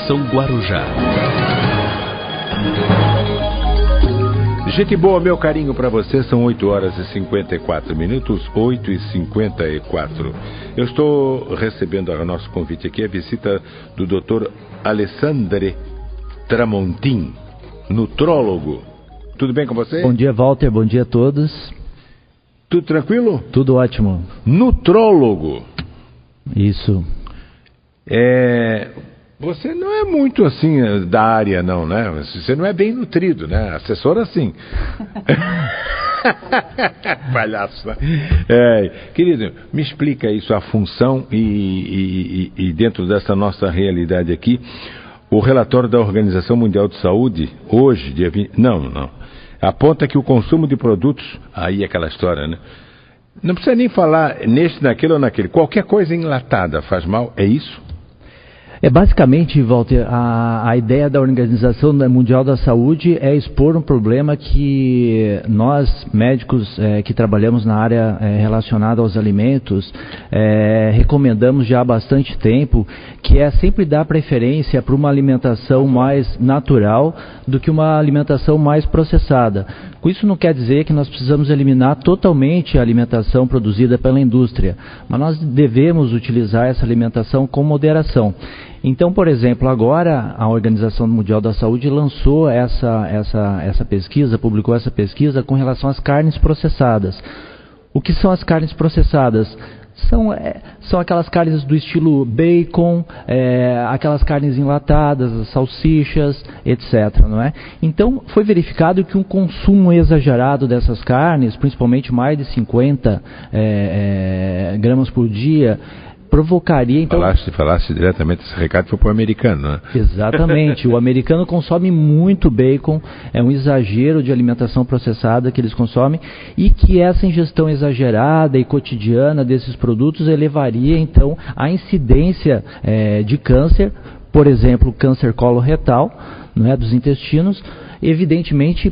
Alimentação Guarujá. Gente boa, meu carinho para você, são 8 horas e 54 minutos, 8 e 54. Eu estou recebendo a nosso convite aqui, a visita do Dr. Alessandre Tramontin, nutrólogo. Tudo bem com você? Bom dia, Walter, bom dia a todos. Tudo tranquilo? Tudo ótimo. Nutrólogo. Isso. Você não é muito assim da área, não, né? Você não é bem nutrido, né? Assessora, sim. Palhaço, né? Querido, me explica isso, a função e dentro dessa nossa realidade aqui, o relatório da Organização Mundial de Saúde, hoje, dia 20... Não. Aponta que o consumo de produtos... Aí é aquela história, né? Não precisa nem falar neste, naquele ou naquele. Qualquer coisa enlatada faz mal, é isso? Basicamente, Walter, a ideia da Organização Mundial da Saúde é expor um problema que nós, médicos que trabalhamos na área relacionada aos alimentos, recomendamos já há bastante tempo, que é sempre dar preferência para uma alimentação mais natural do que uma alimentação mais processada. Com isso não quer dizer que nós precisamos eliminar totalmente a alimentação produzida pela indústria, mas nós devemos utilizar essa alimentação com moderação. Então, por exemplo, agora a Organização Mundial da Saúde lançou essa pesquisa, publicou essa pesquisa com relação às carnes processadas. O que são as carnes processadas? São aquelas carnes do estilo bacon, aquelas carnes enlatadas, as salsichas, etc. Não é? Então, foi verificado que um consumo exagerado dessas carnes, principalmente mais de 50 gramas por dia, provocaria, então... Falasse diretamente, esse recado foi para o americano, né? Exatamente, o americano consome muito bacon, é um exagero de alimentação processada que eles consomem, e que essa ingestão exagerada e cotidiana desses produtos elevaria, então, a incidência de câncer, por exemplo, câncer coloretal, não é, dos intestinos, evidentemente,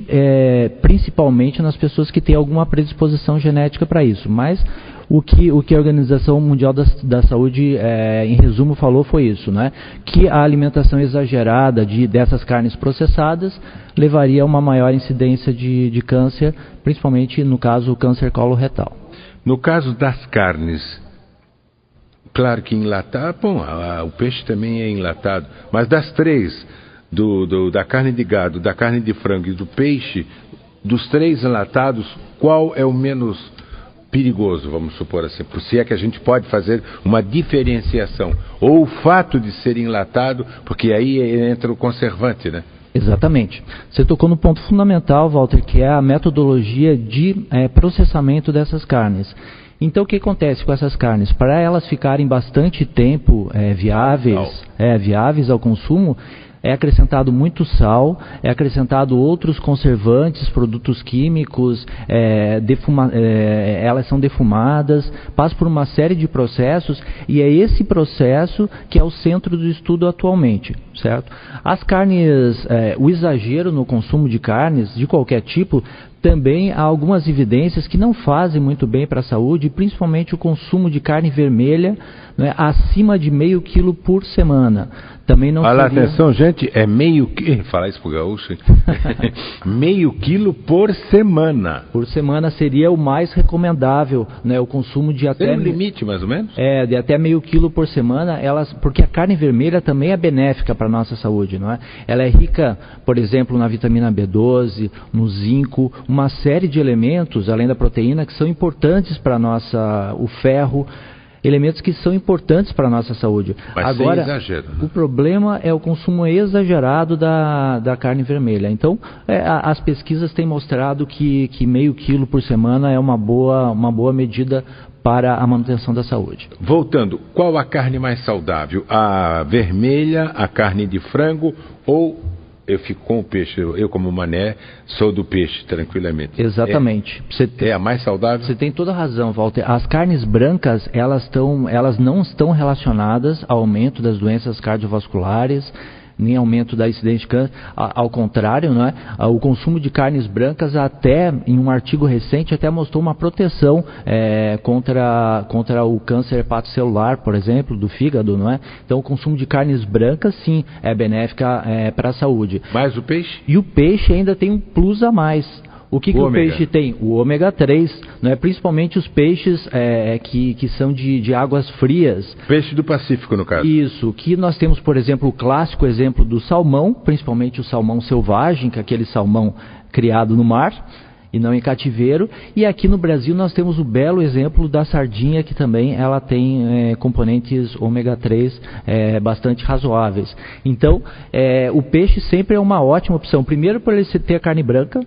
principalmente nas pessoas que têm alguma predisposição genética para isso, mas... O que a Organização Mundial da Saúde, em resumo, falou foi isso, né? Que a alimentação exagerada dessas carnes processadas levaria a uma maior incidência de câncer, principalmente, no caso, o câncer coloretal. No caso das carnes, claro que enlatar, o peixe também é enlatado, mas das três, da carne de gado, da carne de frango e do peixe, dos três enlatados, qual é o menos perigoso, vamos supor assim, se é que a gente pode fazer uma diferenciação, ou o fato de ser enlatado, porque aí entra o conservante, né? Exatamente. Você tocou no ponto fundamental, Walter, que é a metodologia de processamento dessas carnes. Então, o que acontece com essas carnes? Para elas ficarem bastante tempo viáveis ao consumo, é acrescentado muito sal, é acrescentado outros conservantes, produtos químicos, elas são defumadas, passa por uma série de processos, e é esse processo que é o centro do estudo atualmente, certo? As carnes, o exagero no consumo de carnes, de qualquer tipo, também há algumas evidências que não fazem muito bem para a saúde, principalmente o consumo de carne vermelha, né, acima de meio quilo por semana. Também não seria... Atenção, gente, é meio quilo, falar isso pro gaúcho, meio quilo por semana. Por semana seria o mais recomendável, né, o consumo de até... Tem um limite, mais ou menos? De até meio quilo por semana, porque a carne vermelha também é benéfica para a nossa saúde, não é? Ela é rica, por exemplo, na vitamina B12, no zinco, uma série de elementos, além da proteína, que são importantes para o ferro, elementos que são importantes para a nossa saúde. Mas agora, sem exagero, né? O problema é o consumo exagerado da carne vermelha. Então, as pesquisas têm mostrado que meio quilo por semana é uma boa medida para a manutenção da saúde. Voltando, qual a carne mais saudável? A vermelha, a carne de frango ou... Eu fico com o peixe, eu como mané, sou do peixe, tranquilamente. Exatamente. É a mais saudável? Você tem toda a razão, Walter. As carnes brancas, elas não estão relacionadas ao aumento das doenças cardiovasculares, nem aumento da incidência de câncer, ao contrário, não é? O consumo de carnes brancas até, em um artigo recente, até mostrou uma proteção contra o câncer hepatocelular, por exemplo, do fígado, não é? Então o consumo de carnes brancas, sim, é benéfica para a saúde. Mas o peixe? E o peixe ainda tem um plus a mais. O que o peixe tem? O ômega 3, né? Principalmente os peixes que são de águas frias. Peixe do Pacífico, no caso. Isso, que nós temos, por exemplo, o clássico exemplo do salmão, principalmente o salmão selvagem, que é aquele salmão criado no mar e não em cativeiro. E aqui no Brasil nós temos o belo exemplo da sardinha, que também ela tem componentes ômega 3 bastante razoáveis. Então, o peixe sempre é uma ótima opção. Primeiro, por ele ter carne branca,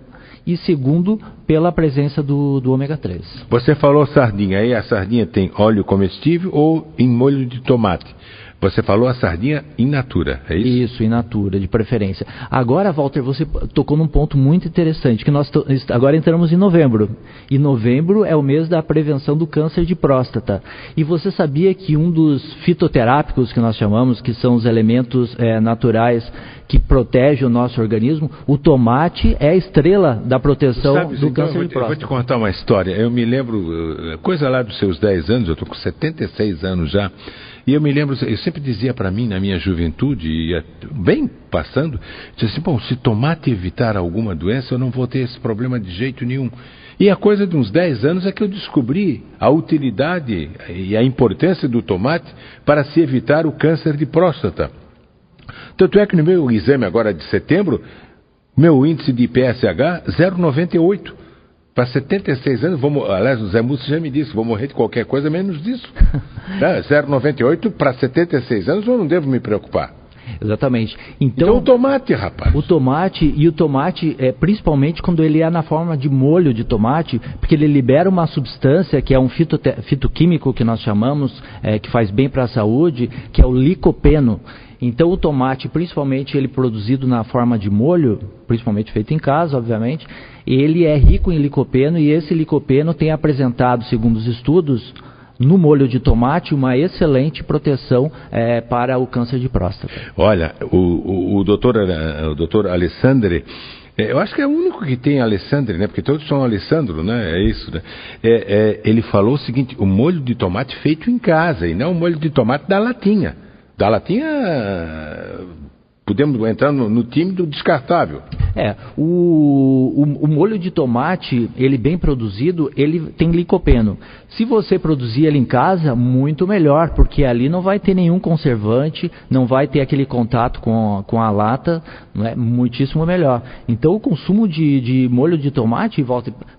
e segundo, pela presença do ômega 3. Você falou sardinha, aí a sardinha tem óleo comestível ou em molho de tomate? Você falou a sardinha in natura, é isso? Isso, in natura, de preferência. Agora, Walter, você tocou num ponto muito interessante, que nós agora entramos em novembro. E novembro é o mês da prevenção do câncer de próstata. E você sabia que um dos fitoterápicos que nós chamamos, que são os elementos naturais que protegem o nosso organismo, o tomate é a estrela da proteção do câncer de próstata. Eu vou te contar uma história. Eu me lembro, coisa lá dos seus 10 anos, eu estou com 76 anos já. E eu me lembro, eu sempre dizia para mim, na minha juventude, e bem passando, dizia assim, bom, se tomate evitar alguma doença, eu não vou ter esse problema de jeito nenhum. E a coisa de uns 10 anos é que eu descobri a utilidade e a importância do tomate para se evitar o câncer de próstata. Tanto é que no meu exame agora de setembro, meu índice de PSH, 0,98. Para 76 anos, aliás, o Zé Múcio já me disse, vou morrer de qualquer coisa menos disso. 0,98 para 76 anos, eu não devo me preocupar. Exatamente. Então o tomate, rapaz. O tomate, principalmente quando ele é na forma de molho de tomate, porque ele libera uma substância que é um fitoquímico que nós chamamos, que faz bem para a saúde, que é o licopeno. Então o tomate, principalmente ele produzido na forma de molho, principalmente feito em casa, obviamente, ele é rico em licopeno e esse licopeno tem apresentado, segundo os estudos, no molho de tomate, uma excelente proteção para o câncer de próstata. Olha, o doutor Alessandre, eu acho que é o único que tem Alessandre, né? Porque todos são Alessandro, né? É isso, né? Ele falou o seguinte, o molho de tomate feito em casa e não o molho de tomate da latinha. Da latinha, podemos entrar no time do descartável. O molho de tomate, ele bem produzido, ele tem licopeno. Se você produzir ele em casa, muito melhor, porque ali não vai ter nenhum conservante, não vai ter aquele contato com a lata, não é? Muitíssimo melhor. Então o consumo de molho de tomate,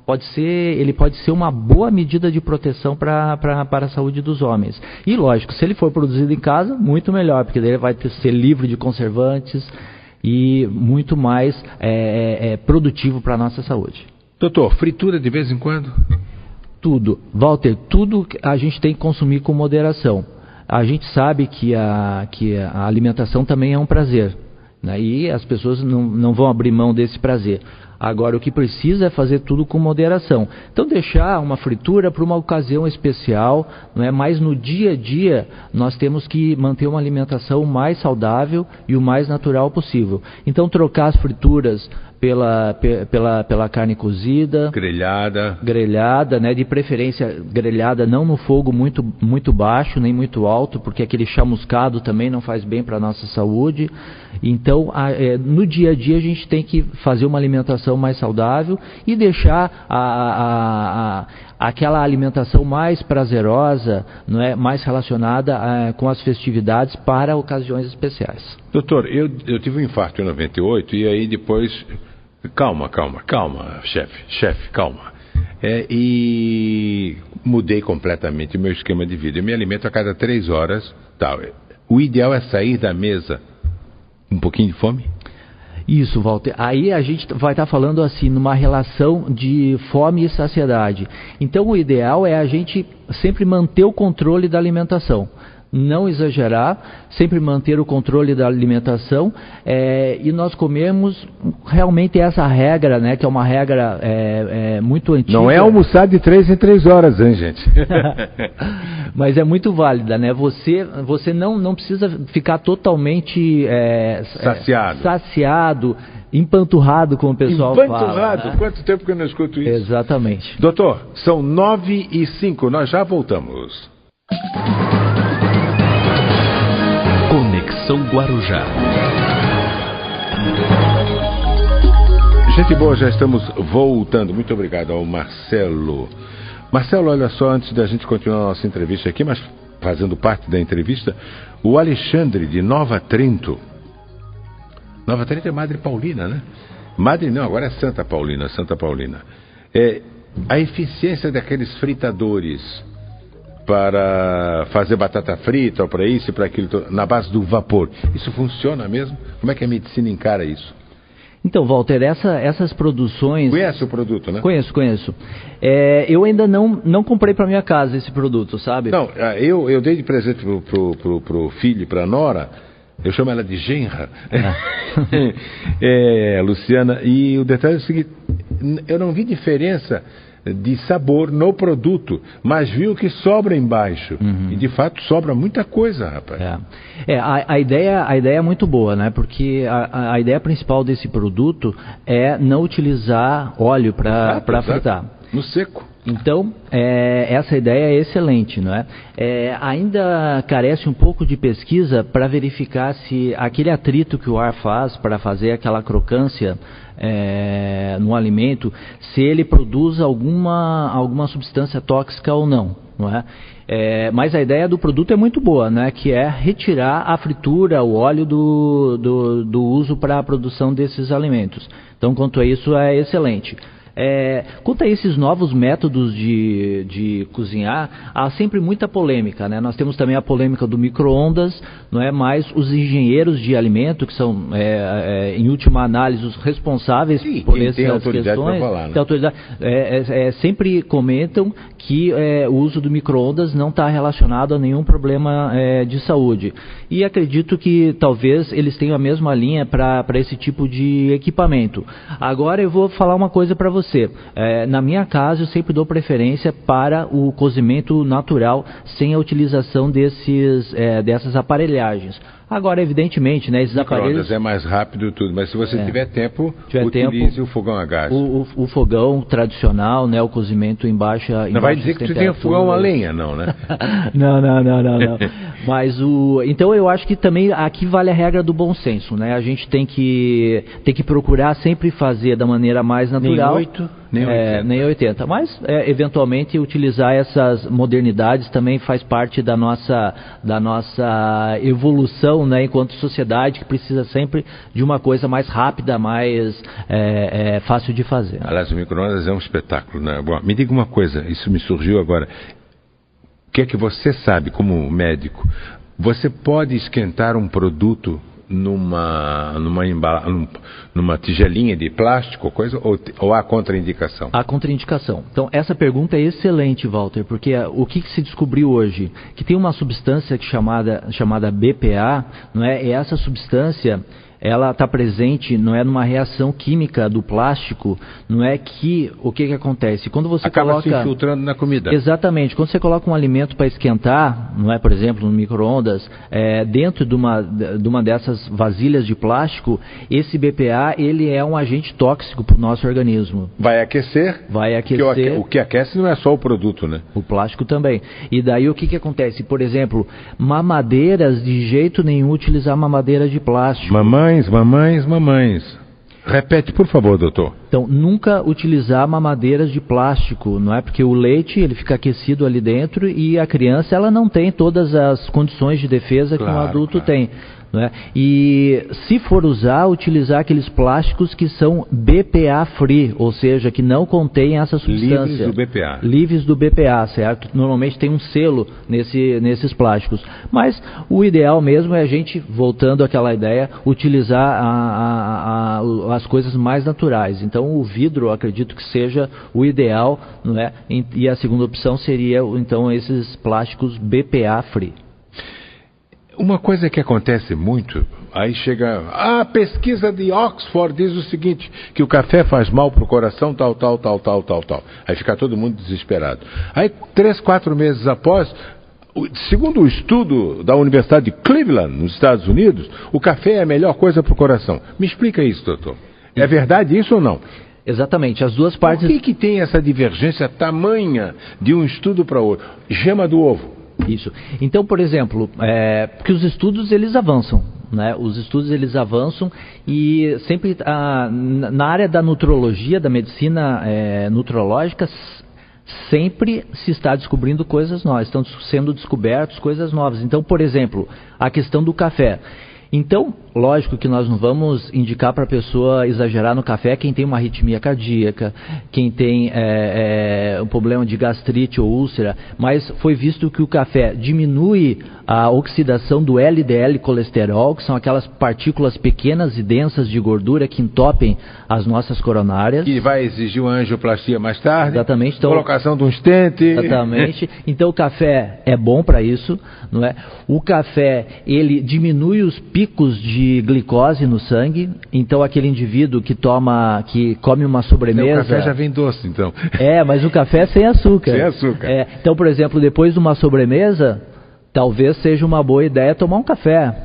pode ser uma boa medida de proteção para a saúde dos homens. E lógico, se ele for produzido em casa, muito melhor, porque daí ele vai ser livre de conservantes e muito mais produtivo para a nossa saúde. Doutor, fritura de vez em quando? Tudo. Walter, tudo a gente tem que consumir com moderação. A gente sabe que a alimentação também é um prazer, né? E as pessoas não vão abrir mão desse prazer. Agora, o que precisa é fazer tudo com moderação. Então, deixar uma fritura para uma ocasião especial, não é? Mas no dia a dia, nós temos que manter uma alimentação mais saudável e o mais natural possível. Então, trocar as frituras pela carne cozida, grelhada, né? De preferência grelhada, não no fogo muito baixo nem muito alto, porque aquele chamuscado também não faz bem para a nossa saúde. Então, no dia a dia a gente tem que fazer uma alimentação mais saudável e deixar aquela alimentação mais prazerosa, não é, mais relacionada com as festividades para ocasiões especiais. Doutor, eu tive um infarto em 98 e aí depois... Calma, chefe, calma. E mudei completamente o meu esquema de vida. Eu me alimento a cada 3 horas. Tal. O ideal é sair da mesa um pouquinho de fome? Isso, Walter. Aí a gente vai estar falando assim, numa relação de fome e saciedade. Então o ideal é a gente sempre manter o controle da alimentação. não exagerar, sempre manter o controle da alimentação, e nós comemos realmente essa regra, né, que é uma regra muito antiga. Não é almoçar de 3 em 3 horas, hein, gente? Mas é muito válida, né? Você não precisa ficar totalmente saciado, empanturrado, como o pessoal fala. Empanturrado? Né? Quanto tempo que eu não escuto isso? Exatamente. Doutor, são 9h05, nós já voltamos. Conexão Guarujá. Gente boa, já estamos voltando. Muito obrigado ao Marcelo. Marcelo, olha só, antes da gente continuar a nossa entrevista aqui, mas fazendo parte da entrevista, o Alexandre de Nova Trento. Nova Trento é Madre Paulina, né? Madre não, agora é Santa Paulina, Santa Paulina. A eficiência daqueles fritadores para fazer batata frita, ou para isso e para aquilo, na base do vapor, isso funciona mesmo? Como é que a medicina encara isso? Então, Walter, essas produções... Conhece o produto, né? Conheço. Eu ainda não comprei para minha casa esse produto, sabe? Não, eu dei de presente pro filho e pra nora, eu chamo ela de genra, Luciana, e o detalhe é o seguinte, eu não vi diferença de sabor no produto, mas vi o que sobra embaixo. E de fato sobra muita coisa, rapaz. A ideia é muito boa, né? Porque a ideia principal desse produto é não utilizar óleo para fritar. No seco. Então, essa ideia é excelente, não é? Ainda carece um pouco de pesquisa para verificar se aquele atrito que o ar faz para fazer aquela crocância no alimento, se ele produz alguma substância tóxica ou não, não é? Mas a ideia do produto é muito boa, né? Que é retirar a fritura, o óleo do uso para a produção desses alimentos. Então, quanto a isso, é excelente. Quanto a esses novos métodos de cozinhar, há sempre muita polêmica, né? Nós temos também a polêmica do micro-ondas, não é? Mas os engenheiros de alimento, que são, em última análise, os responsáveis por essas questões, falar, né? sempre comentam que o uso do micro-ondas não está relacionado a nenhum problema de saúde. E acredito que talvez eles tenham a mesma linha para esse tipo de equipamento. Agora eu vou falar uma coisa para você. Na minha casa eu sempre dou preferência para o cozimento natural sem a utilização dessas aparelhagens. Agora, evidentemente, né, esses aparelhos... é mais rápido e tudo, mas se você tiver tempo, utilize o fogão a gás. O fogão tradicional, né, o cozimento em baixa Não vai dizer que tu tem fogão a lenha, não, né? Não. Mas então eu acho que também aqui vale a regra do bom senso, né? A gente tem que procurar sempre fazer da maneira mais natural. Nem 80. Mas, eventualmente, utilizar essas modernidades também faz parte da nossa evolução, né, enquanto sociedade, que precisa sempre de uma coisa mais rápida, mais fácil de fazer. Aliás, o micro-ondas é um espetáculo, né? Bom, me diga uma coisa, isso me surgiu agora. O que é que você sabe, como médico? Você pode esquentar um produto numa tigelinha de plástico, coisa, ou há contraindicação? Há contraindicação. Então, essa pergunta é excelente, Walter, porque o que se descobriu hoje? Que tem uma substância chamada BPA, não é? E essa substância, ela está presente, não é, numa reação química do plástico, não é, que o que acontece? Quando você acaba se infiltrando na comida. Exatamente. Quando você coloca um alimento para esquentar, não é, por exemplo, no micro-ondas, dentro de uma dessas vasilhas de plástico, esse BPA, ele é um agente tóxico para o nosso organismo. Vai aquecer? Vai aquecer. O que aquece não é só o produto, né? O plástico também. E daí o que acontece? Por exemplo, mamadeiras, de jeito nenhum utilizar mamadeira de plástico. Mamães. Repete, por favor, doutor. Então, nunca utilizar mamadeiras de plástico, não é? Porque o leite, ele fica aquecido ali dentro e a criança, ela não tem todas as condições de defesa que um adulto tem. Não é? E se for utilizar aqueles plásticos que são BPA free, ou seja, que não contêm essa substância. Livres do BPA, certo? Normalmente tem um selo nesses plásticos. Mas o ideal mesmo é a gente, voltando àquela ideia, utilizar as coisas mais naturais. Então o vidro, eu acredito que seja o ideal, não é? E a segunda opção seria, então, esses plásticos BPA free. Uma coisa que acontece muito, aí chega, a pesquisa de Oxford diz o seguinte, que o café faz mal para o coração, tal. Aí fica todo mundo desesperado. Aí 3, 4 meses após, segundo o estudo da Universidade de Cleveland, nos Estados Unidos, o café é a melhor coisa para o coração. Me explica isso, doutor. É verdade isso ou não? Exatamente, as duas partes... Por que tem essa divergência tamanha de um estudo para outro? Gema do ovo. Isso. Então, por exemplo, porque os estudos eles avançam, né? Os estudos eles avançam e sempre na área da nutrologia, da medicina nutrológica, sempre se está descobrindo coisas novas, estão sendo descobertas coisas novas. Então, por exemplo, a questão do café. Então, lógico que nós não vamos indicar para a pessoa exagerar no café quem tem uma arritmia cardíaca, quem tem um problema de gastrite ou úlcera, mas foi visto que o café diminui a oxidação do LDL colesterol, que são aquelas partículas pequenas e densas de gordura que entopem as nossas coronárias. Que vai exigir uma angioplastia mais tarde. Exatamente. Então, colocação de um stent. Exatamente. Então o café é bom para isso, não é? O café, ele diminui os picos de glicose no sangue. Então aquele indivíduo que come uma sobremesa... O café já vem doce, então. Mas o café é sem açúcar. Sem açúcar. Então, por exemplo, depois de uma sobremesa, talvez seja uma boa ideia tomar um café.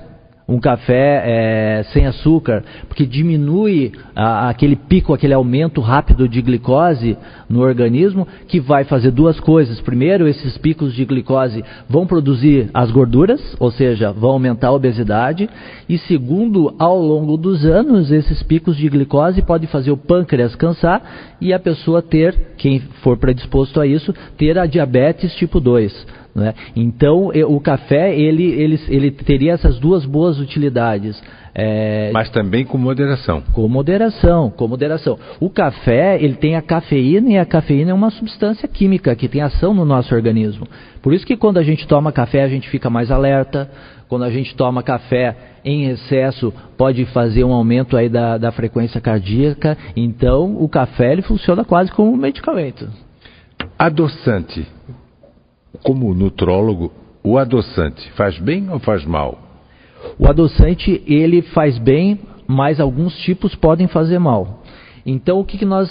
Um café sem açúcar, porque diminui aquele pico, aquele aumento rápido de glicose no organismo, que vai fazer duas coisas. Primeiro, esses picos de glicose vão produzir as gorduras, ou seja, vão aumentar a obesidade. E segundo, ao longo dos anos, esses picos de glicose podem fazer o pâncreas cansar e a pessoa ter, quem for predisposto a isso, ter a diabetes tipo 2. Né? Então o café ele teria essas duas boas utilidades, mas também com moderação. Com moderação. O café ele tem a cafeína, e a cafeína é uma substância química que tem ação no nosso organismo. Por isso que quando a gente toma café a gente fica mais alerta. Quando a gente toma café em excesso pode fazer um aumento aí da frequência cardíaca. Então o café ele funciona quase como um medicamento. Adoçante. Como nutrólogo, o adoçante faz bem ou faz mal? O adoçante, ele faz bem, mas alguns tipos podem fazer mal. Então, o que nós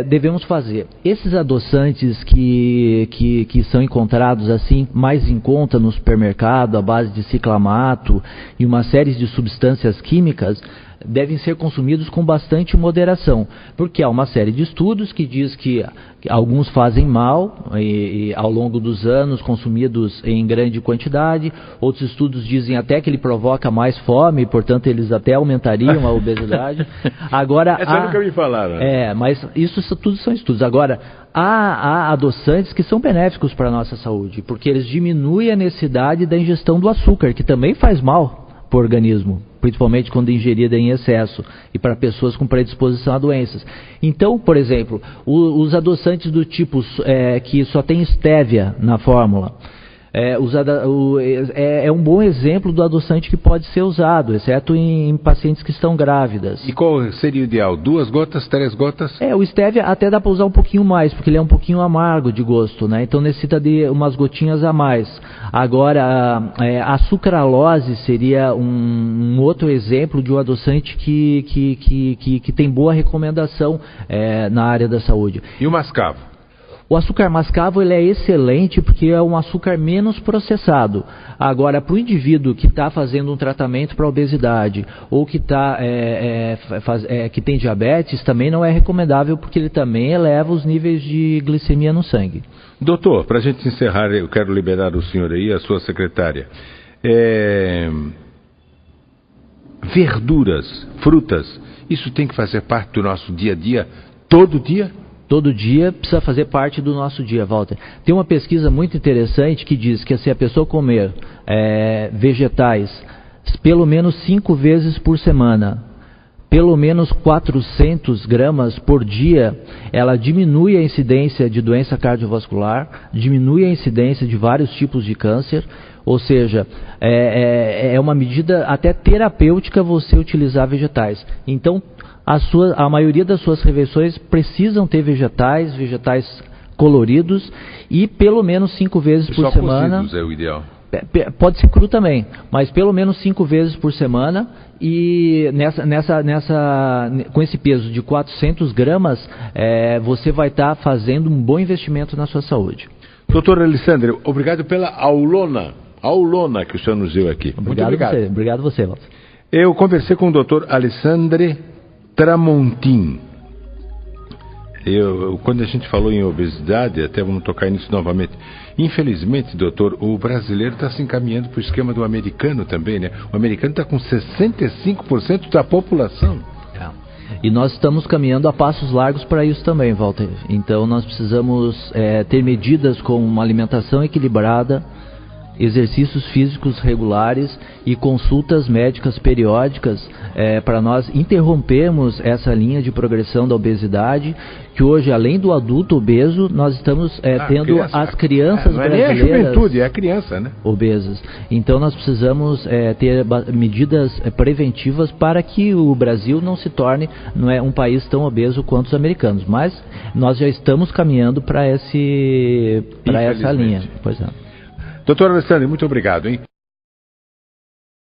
devemos fazer? Esses adoçantes que são encontrados assim mais em conta no supermercado, à base de ciclamato e uma série de substâncias químicas, devem ser consumidos com bastante moderação, porque há uma série de estudos que diz que alguns fazem mal e ao longo dos anos consumidos em grande quantidade. Outros estudos dizem até que ele provoca mais fome, portanto eles até aumentariam a obesidade. Agora, essa nunca me falaram. Mas isso tudo são estudos. Agora, há adoçantes que são benéficos para a nossa saúde, porque eles diminuem a necessidade da ingestão do açúcar, que também faz mal para o organismo, principalmente quando ingerida em excesso e para pessoas com predisposição a doenças. Então, por exemplo, os adoçantes do tipo que só tem estévia na fórmula, é um bom exemplo do adoçante que pode ser usado, exceto em pacientes que estão grávidas. E qual seria o ideal? 2 gotas, 3 gotas? O estévia até dá para usar um pouquinho mais, porque ele é um pouquinho amargo de gosto, né? Então necessita de umas gotinhas a mais. Agora, a sucralose seria um outro exemplo de um adoçante que tem boa recomendação na área da saúde. E o mascavo? O açúcar mascavo ele é excelente porque é um açúcar menos processado. Agora, para o indivíduo que está fazendo um tratamento para obesidade ou que tem diabetes, também não é recomendável porque ele também eleva os níveis de glicemia no sangue. Doutor, para a gente encerrar, eu quero liberar o senhor aí, a sua secretária. Verduras, frutas, isso tem que fazer parte do nosso dia a dia, todo dia? Todo dia precisa fazer parte do nosso dia, Walter. Tem uma pesquisa muito interessante que diz que se a pessoa comer vegetais pelo menos 5 vezes por semana, pelo menos 400 gramas por dia, ela diminui a incidência de doença cardiovascular, diminui a incidência de vários tipos de câncer, ou seja, é uma medida até terapêutica você utilizar vegetais. Então, a maioria das suas refeições precisam ter vegetais coloridos e pelo menos 5 vezes por semana. Cozidos é o ideal. Pode ser cru também, mas pelo menos 5 vezes por semana, e com esse peso de 400 gramas, você vai estar fazendo um bom investimento na sua saúde. Doutor Alessandro, obrigado pela aulona que o senhor nos deu aqui. Muito obrigado. Obrigado você, Walter. Eu conversei com o doutor Alessandro Tramontin. Quando a gente falou em obesidade, até vamos tocar nisso novamente. Infelizmente, doutor, o brasileiro está se encaminhando para o esquema do americano também, né? O americano está com 65% da população. E nós estamos caminhando a passos largos para isso também, Walter. Então nós precisamos ter medidas como uma alimentação equilibrada, exercícios físicos regulares e consultas médicas periódicas para nós interrompermos essa linha de progressão da obesidade, que hoje, além do adulto obeso, nós estamos tendo as crianças brasileiras... Não é nem a juventude, é a criança, né? Obesas. Então nós precisamos ter medidas preventivas para que o Brasil não se torne um país tão obeso quanto os americanos. Mas nós já estamos caminhando para essa linha. Pois é. Doutor Alessandro, muito obrigado, hein?